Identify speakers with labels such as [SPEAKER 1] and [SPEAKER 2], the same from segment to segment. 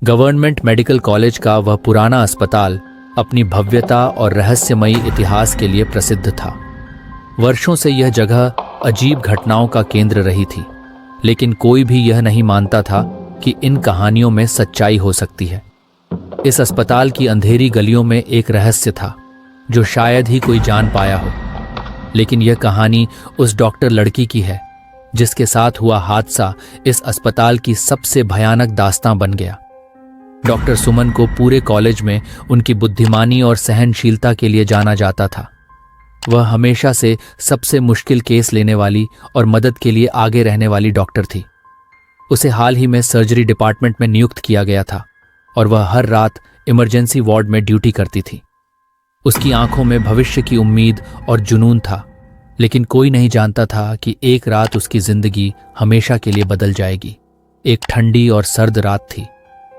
[SPEAKER 1] Government medical college का वह पुराना अस्पताल अपनी भव्यता और रहस्यमयी इतिहास के लिए प्रसिद्ध था। वर्षों से यह जगह अजीब घटनाओं का केंद्र रही थी, लेकिन कोई भी यह नहीं मानता था कि इन कहानियों में सच्चाई हो सकती है। इस अस्पताल की अंधेरी गलियों में एक रहस्य था जो शायद ही कोई जान पाया हो। लेकिन यह कहानी उस डॉक्टर लड़की की है जिसके साथ हुआ हादसा इस अस्पताल की सबसे भयानक दास्तां बन गया। डॉक्टर सुमन को पूरे कॉलेज में उनकी बुद्धिमानी और सहनशीलता के लिए जाना जाता था। वह हमेशा से सबसे मुश्किल केस लेने वाली और मदद के लिए आगे रहने वाली डॉक्टर थी। उसे हाल ही में सर्जरी डिपार्टमेंट में नियुक्त किया गया था और वह हर रात इमरजेंसी वार्ड में ड्यूटी करती थी। उसकी आंखों में भविष्य की उम्मीद और जुनून था, लेकिन कोई नहीं जानता था कि एक रात उसकी जिंदगी हमेशा के लिए बदल जाएगी। एक ठंडी और सर्द रात थी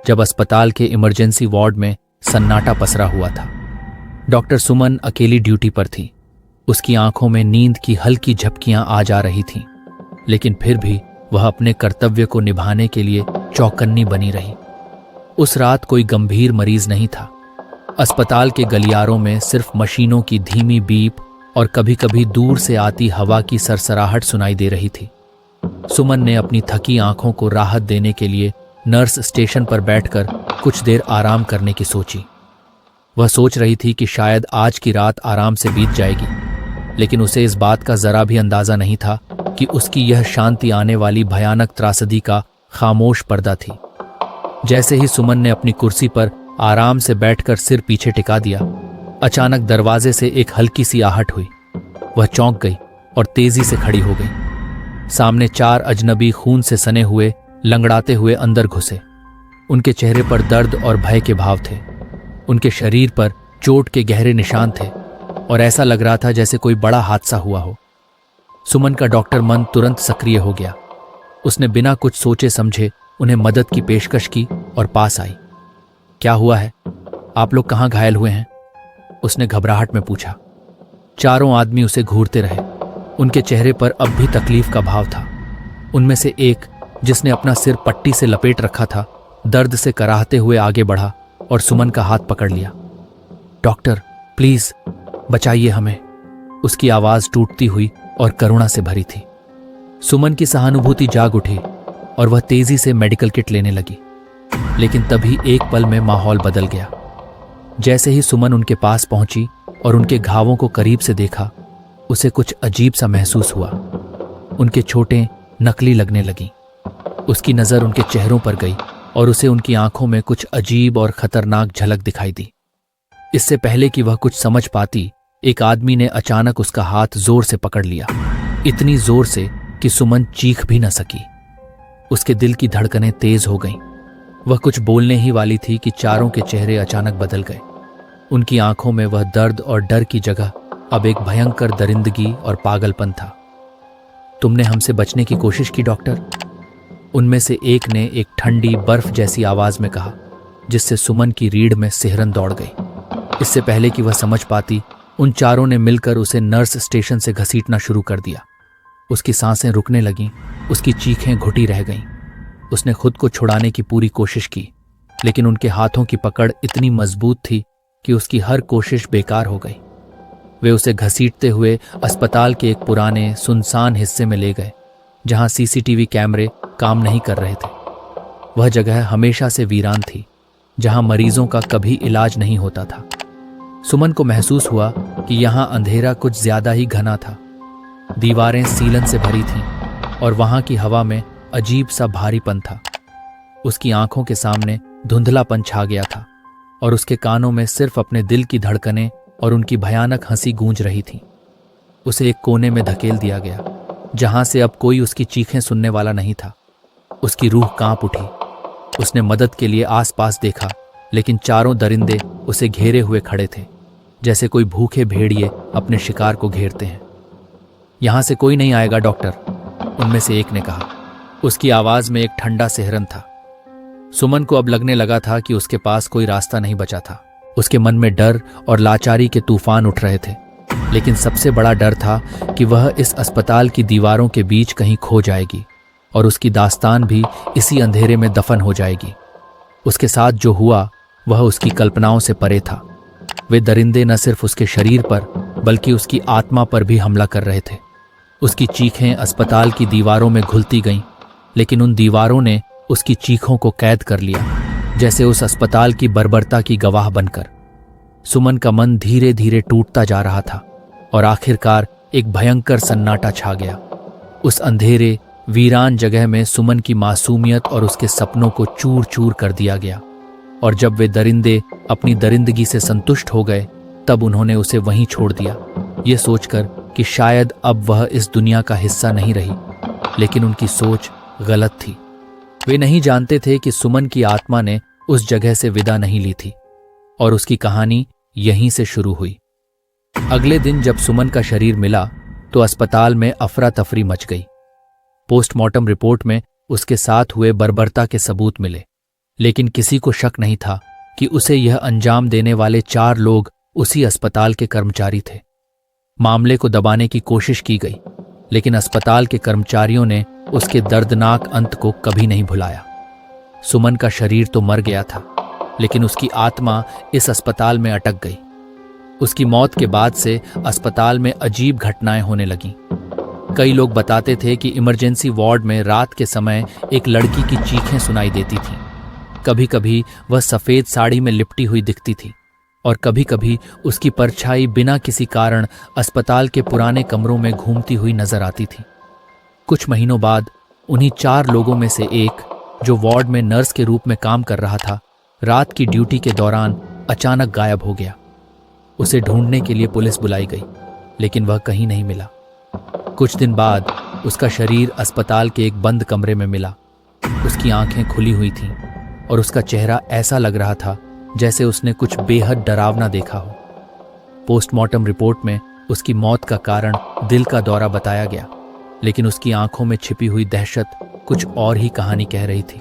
[SPEAKER 1] जब अस्पताल के इमरजेंसी वार्ड में सन्नाटा पसरा हुआ था। डॉक्टर सुमन अकेली ड्यूटी पर थी। उसकी आंखों में नींद की हल्की झपकियां आ जा रही थीं, लेकिन फिर भी वह अपने कर्तव्य को निभाने के लिए चौकन्नी बनी रही। उस रात कोई गंभीर मरीज नहीं था। अस्पताल के गलियारों में सिर्फ मशीनों की धीमी बीप और कभी-कभी दूर से आती हवा की सरसराहट सुनाई दे रही थी। सुमन ने अपनी थकी आंखों को राहत देने के लिए नर्स स्टेशन पर बैठकर कुछ देर आराम करने की सोची। वह सोच रही थी कि शायद आज की रात आराम से बीत जाएगी, लेकिन उसे इस बात का जरा भी अंदाजा नहीं था कि उसकी यह शांति आने वाली भयानक त्रासदी का खामोश पर्दा थी। जैसे ही सुमन ने अपनी कुर्सी पर आराम से बैठकर सिर पीछे टिका दिया, अचानक दरवाजे से एक हल्की सी आहट हुई। वह चौंक गई और तेजी से खड़ी हो गई। सामने 4 अजनबी खून से सने हुए लंगड़ाते हुए अंदर घुसे। उनके चेहरे पर दर्द और भय के भाव थे। उनके शरीर पर चोट के गहरे निशान थे और ऐसा लग रहा था जैसे कोई बड़ा हादसा हुआ हो। सुमन का डॉक्टर मन तुरंत सक्रिय हो गया। उसने बिना कुछ सोचे समझे उन्हें मदद की पेशकश की और पास आई। क्या हुआ है? आप लोग कहाँ घायल हुए हैं? उसने घबराहट में पूछा। चारों आदमी उसे घूरते रहे। उनके चेहरे पर अब भी तकलीफ का भाव था। उनमें से एक, जिसने अपना सिर पट्टी से लपेट रखा था, दर्द से कराहते हुए आगे बढ़ा और सुमन का हाथ पकड़ लिया। डॉक्टर, प्लीज बचाइए हमें। उसकी आवाज टूटती हुई और करुणा से भरी थी। सुमन की सहानुभूति जाग उठी और वह तेजी से मेडिकल किट लेने लगी। लेकिन तभी एक पल में माहौल बदल गया। जैसे ही सुमन उनके पास पहुंची और उनके घावों को करीब से देखा, उसे कुछ अजीब सा महसूस हुआ। उनके चोटें नकली लगने लगीं। उसकी नजर उनके चेहरों पर गई और उसे उनकी आंखों में कुछ अजीब और खतरनाक झलक दिखाई दी। इससे पहले कि वह कुछ समझ पाती, एक आदमी ने अचानक उसका हाथ जोर से पकड़ लिया, इतनी जोर से कि सुमन चीख भी न सकी। उसके दिल की धड़कनें तेज हो गईं। वह कुछ बोलने ही वाली थी कि चारों के चेहरे अचानक बदल गए। उनकी आंखों में वह दर्द और डर की जगह अब एक भयंकर दरिंदगी और पागलपन था। तुमने हमसे बचने की कोशिश की डॉक्टर, उनमें से एक ने एक ठंडी बर्फ जैसी आवाज में कहा, जिससे सुमन की रीढ़ में सिहरन दौड़ गई। इससे पहले कि वह समझ पाती, उन चारों ने मिलकर उसे नर्स स्टेशन से घसीटना शुरू कर दिया। उसकी सांसें रुकने लगीं, उसकी चीखें घुटी रह गईं। उसने खुद को छुड़ाने की पूरी कोशिश की, लेकिन उनके हाथों की पकड़ इतनी मजबूत थी कि उसकी हर कोशिश बेकार हो गई। वे उसे घसीटते हुए अस्पताल के एक पुराने सुनसान हिस्से में ले गए, जहां सीसीटीवी कैमरे काम नहीं कर रहे थे। वह जगह हमेशा से वीरान थी, जहां मरीजों का कभी इलाज नहीं होता था। सुमन को महसूस हुआ कि यहां अंधेरा कुछ ज्यादा ही घना था। दीवारें सीलन से भरी थीं और वहां की हवा में अजीब सा भारीपन था। उसकी आंखों के सामने धुंधलापन छा गया था और उसके कानों में सिर्फ अपने दिल की धड़कनें और उनकी भयानक हंसी गूंज रही थी। उसे एक कोने में धकेल दिया गया, जहां से अब कोई उसकी चीखें सुनने वाला नहीं था। उसकी रूह कांप उठी। उसने मदद के लिए आसपास देखा, लेकिन चारों दरिंदे उसे घेरे हुए खड़े थे, जैसे कोई भूखे भेड़िए अपने शिकार को घेरते हैं। यहां से कोई नहीं आएगा डॉक्टर, उनमें से एक ने कहा। उसकी आवाज में एक ठंडा सिहरन था। सुमन को अब लगने लगा था कि उसके पास कोई रास्ता नहीं बचा था। उसके मन में डर और लाचारी के तूफान उठ रहे थे, लेकिन सबसे बड़ा डर था कि वह इस अस्पताल की दीवारों के बीच कहीं खो जाएगी और उसकी दास्तान भी इसी अंधेरे में दफन हो जाएगी। उसके साथ जो हुआ वह उसकी कल्पनाओं से परे था। वे दरिंदे न सिर्फ उसके शरीर पर बल्कि उसकी आत्मा पर भी हमला कर रहे थे। उसकी चीखें अस्पताल की दीवारों में घुलती गईं, लेकिन उन दीवारों ने उसकी चीखों को कैद कर लिया, जैसे उस अस्पताल की बर्बरता की गवाह बनकर। सुमन का मन धीरे धीरे टूटता जा रहा था और आखिरकार एक भयंकर सन्नाटा छा गया। उस अंधेरे वीरान जगह में सुमन की मासूमियत और उसके सपनों को चूर चूर कर दिया गया, और जब वे दरिंदे अपनी दरिंदगी से संतुष्ट हो गए तब उन्होंने उसे वहीं छोड़ दिया, ये सोचकर कि शायद अब वह इस दुनिया का हिस्सा नहीं रही। लेकिन उनकी सोच गलत थी। वे नहीं जानते थे कि सुमन की आत्मा ने उस जगह से विदा नहीं ली थी और उसकी कहानी यहीं से शुरू हुई। अगले दिन जब सुमन का शरीर मिला तो अस्पताल में अफरा तफरी मच गई। पोस्टमार्टम रिपोर्ट में उसके साथ हुए बर्बरता के सबूत मिले, लेकिन किसी को शक नहीं था कि उसे यह अंजाम देने वाले 4 लोग उसी अस्पताल के कर्मचारी थे। मामले को दबाने की कोशिश की गई, लेकिन अस्पताल के कर्मचारियों ने उसके दर्दनाक अंत को कभी नहीं भुलाया। सुमन का शरीर तो मर गया था, लेकिन उसकी आत्मा इस अस्पताल में अटक गई। उसकी मौत के बाद से अस्पताल में अजीब घटनाएं होने लगीं। कई लोग बताते थे कि इमरजेंसी वार्ड में रात के समय एक लड़की की चीखें सुनाई देती थीं। कभी कभी वह सफेद साड़ी में लिपटी हुई दिखती थी और कभी कभी उसकी परछाई बिना किसी कारण अस्पताल के पुराने कमरों में घूमती हुई नजर आती थी। कुछ महीनों बाद उन्हीं 4 लोगों में से एक, जो वार्ड में नर्स के रूप में काम कर रहा था, रात की ड्यूटी के दौरान अचानक गायब हो गया। उसे ढूंढने के लिए पुलिस बुलाई गई, लेकिन वह कहीं नहीं मिला। कुछ दिन बाद उसका शरीर अस्पताल के एक बंद कमरे में मिला। उसकी आंखें खुली हुई थीं और उसका चेहरा ऐसा लग रहा था जैसे उसने कुछ बेहद डरावना देखा हो। पोस्टमार्टम रिपोर्ट में उसकी मौत का कारण दिल का दौरा बताया गया, लेकिन उसकी आंखों में छिपी हुई दहशत कुछ और ही कहानी कह रही थी।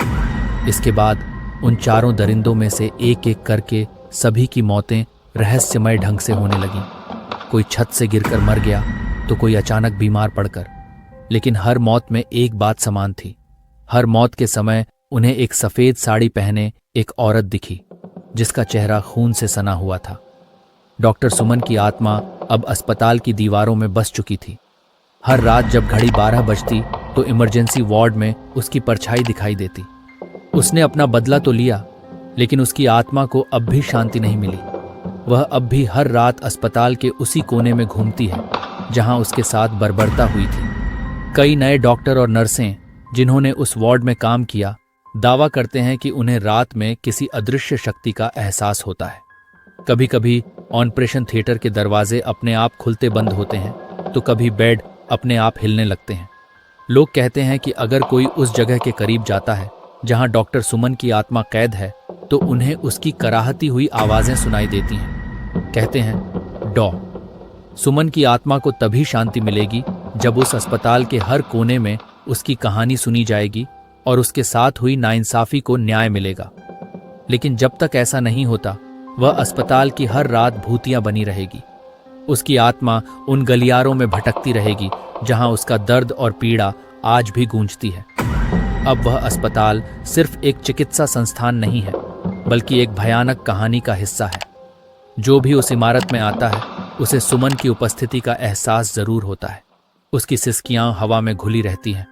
[SPEAKER 1] इसके बाद उन 4 दरिंदों में से एक एक करके सभी की मौतें रहस्यमय ढंग से होने लगीं। कोई छत से गिरकर मर गया तो कोई अचानक बीमार पड़कर, लेकिन हर मौत में एक बात समान थी। हर मौत के समय उन्हें एक सफेद साड़ी पहने एक औरत दिखी, जिसका चेहरा खून से सना हुआ था। डॉक्टर सुमन की आत्मा अब अस्पताल की दीवारों में बस चुकी थी। हर रात जब घड़ी 12 बजती तो इमरजेंसी वार्ड में उसकी परछाई दिखाई देती। उसने अपना बदला तो लिया, लेकिन उसकी आत्मा को अब भी शांति नहीं मिली। वह अब भी हर रात अस्पताल के उसी कोने में घूमती है जहां उसके साथ बर्बरता हुई थी। कई नए डॉक्टर और नर्सें जिन्होंने उस वार्ड में काम किया दावा करते हैं कि उन्हें रात में किसी अदृश्य शक्ति का एहसास होता है। कभी कभी ऑपरेशन थिएटर के दरवाजे अपने आप खुलते बंद होते हैं, तो कभी बेड अपने आप हिलने लगते हैं। लोग कहते हैं कि अगर कोई उस जगह के करीब जाता है जहां डॉक्टर सुमन की आत्मा कैद है, तो उन्हें उसकी कराहती हुई आवाजें सुनाई देती हैं। कहते हैं, डॉ सुमन की आत्मा को तभी शांति मिलेगी जब उस अस्पताल के हर कोने में उसकी कहानी सुनी जाएगी और उसके साथ हुई नाइंसाफी को न्याय मिलेगा। लेकिन जब तक ऐसा नहीं होता, वह अस्पताल की हर रात भूतिया बनी रहेगी। उसकी आत्मा उन गलियारों में भटकती रहेगी जहां उसका दर्द और पीड़ा आज भी गूंजती है। अब वह अस्पताल सिर्फ एक चिकित्सा संस्थान नहीं है, बल्कि एक भयानक कहानी का हिस्सा है। जो भी उस इमारत में आता है उसे सुमन की उपस्थिति का एहसास जरूर होता है। उसकी सिसकियां हवा में घुली रहती हैं,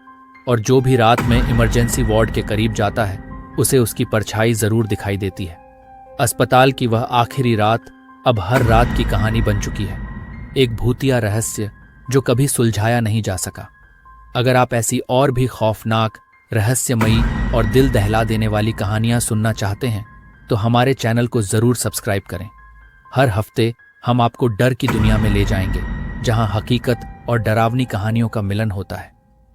[SPEAKER 1] और जो भी रात में इमरजेंसी वार्ड के करीब जाता है उसे उसकी परछाई जरूर दिखाई देती है। अस्पताल की वह आखिरी रात अब हर रात की कहानी बन चुकी है, एक भूतिया रहस्य जो कभी सुलझाया नहीं जा सका। अगर आप ऐसी और भी खौफनाक, रहस्यमयी और दिल दहला देने वाली कहानियां सुनना चाहते हैं तो हमारे चैनल को जरूर सब्सक्राइब करें। हर हफ्ते हम आपको डर की दुनिया में ले जाएंगे जहां हकीकत और डरावनी कहानियों का मिलन होता है।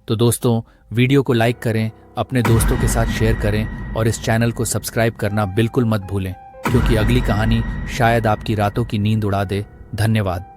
[SPEAKER 1] तो दोस्तों, वीडियो को लाइक करें, अपने दोस्तों के साथ शेयर करें और इस चैनल को सब्सक्राइब करना बिल्कुल मत भूलें, क्योंकि अगली कहानी शायद आपकी रातों की नींद उड़ा दे। धन्यवाद।